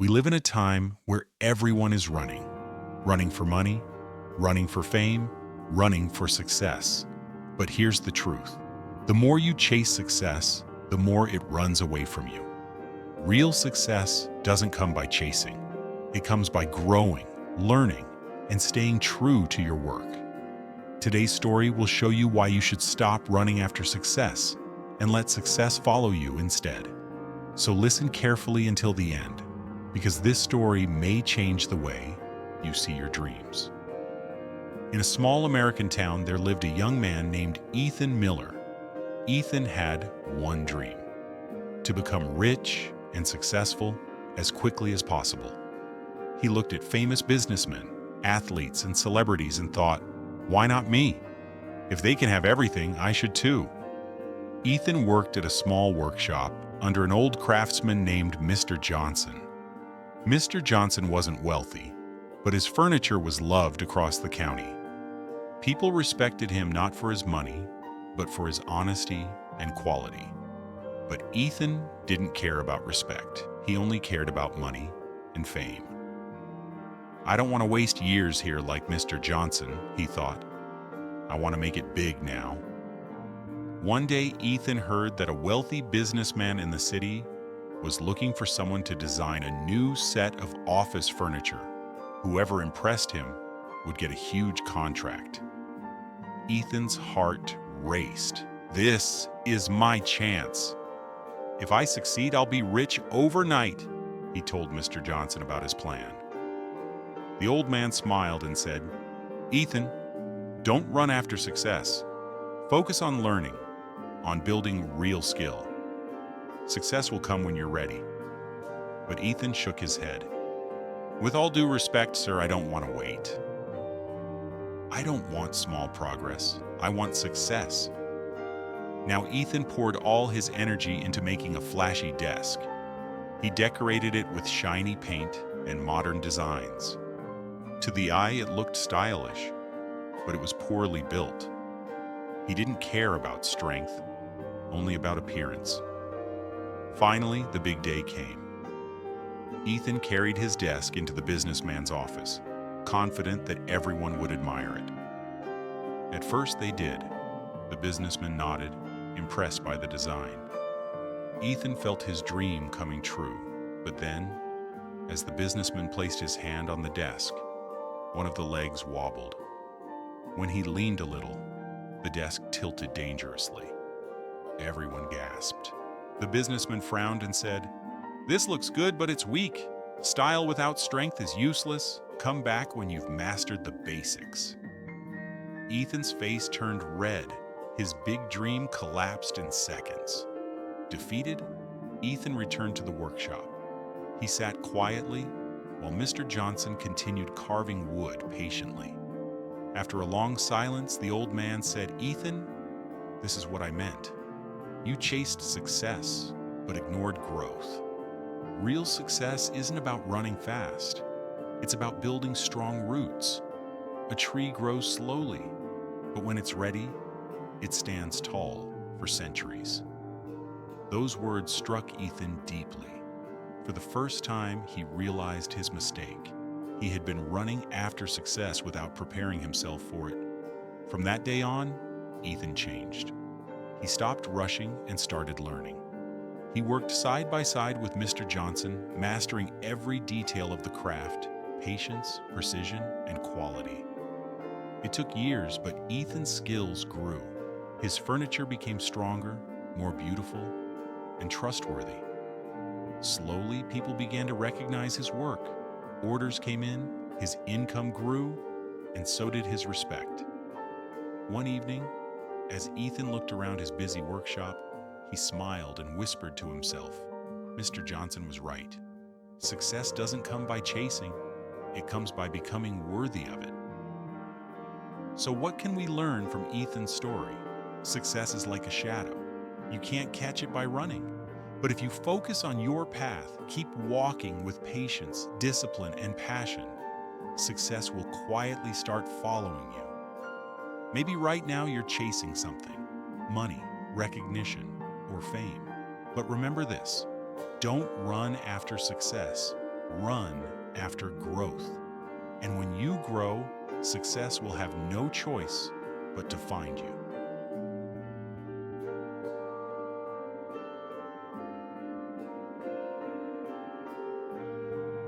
We live in a time where everyone is running. Running for money, running for fame, running for success. But here's the truth. The more you chase success, the more it runs away from you. Real success doesn't come by chasing. It comes by growing, learning, and staying true to your work. Today's story will show you why you should stop running after success and let success follow you instead. So listen carefully until the end, because this story may change the way you see your dreams. In a small American town, there lived a young man named Ethan Miller. Ethan had one dream: to become rich and successful as quickly as possible. He looked at famous businessmen, athletes, and celebrities and thought, why not me? If they can have everything, I should too. Ethan worked at a small workshop under an old craftsman named Mr. Johnson. Mr. Johnson wasn't wealthy, but his furniture was loved across the county. People respected him not for his money, but for his honesty and quality. But Ethan didn't care about respect. He only cared about money and fame. I don't want to waste years here like Mr. Johnson, he thought. I want to make it big now. One day, Ethan heard that a wealthy businessman in the city was looking for someone to design a new set of office furniture. Whoever impressed him would get a huge contract. Ethan's heart raced. This is my chance. If I succeed, I'll be rich overnight, he told Mr. Johnson about his plan. The old man smiled and said, Ethan, don't run after success. Focus on learning, on building real skill. Success will come when you're ready. But Ethan shook his head. With all due respect, sir, I don't want to wait. I don't want small progress. I want success. Now Ethan poured all his energy into making a flashy desk. He decorated it with shiny paint and modern designs. To the eye, it looked stylish, but it was poorly built. He didn't care about strength, only about appearance. Finally, the big day came. Ethan carried his desk into the businessman's office, confident that everyone would admire it. At first they did. The businessman nodded, impressed by the design. Ethan felt his dream coming true, but then, as the businessman placed his hand on the desk, one of the legs wobbled. When he leaned a little, the desk tilted dangerously. Everyone gasped. The businessman frowned and said, "This looks good, but it's weak. Style without strength is useless. Come back when you've mastered the basics." Ethan's face turned red. His big dream collapsed in seconds. Defeated, Ethan returned to the workshop. He sat quietly while Mr. Johnson continued carving wood patiently. After a long silence, the old man said, "Ethan, this is what I meant. You chased success, but ignored growth. Real success isn't about running fast. It's about building strong roots. A tree grows slowly, but when it's ready, it stands tall for centuries." Those words struck Ethan deeply. For the first time, he realized his mistake. He had been running after success without preparing himself for it. From that day on, Ethan changed. He stopped rushing and started learning. He worked side by side with Mr. Johnson, mastering every detail of the craft: patience, precision, and quality. It took years, but Ethan's skills grew. His furniture became stronger, more beautiful, and trustworthy. Slowly, people began to recognize his work. Orders came in, his income grew, and so did his respect. One evening, as Ethan looked around his busy workshop, he smiled and whispered to himself, Mr. Johnson was right. Success doesn't come by chasing, it comes by becoming worthy of it. So what can we learn from Ethan's story? Success is like a shadow. You can't catch it by running. But if you focus on your path, keep walking with patience, discipline, and passion, success will quietly start following you. Maybe right now you're chasing something: money, recognition, or fame. But remember this: don't run after success. Run after growth. And when you grow, success will have no choice but to find you.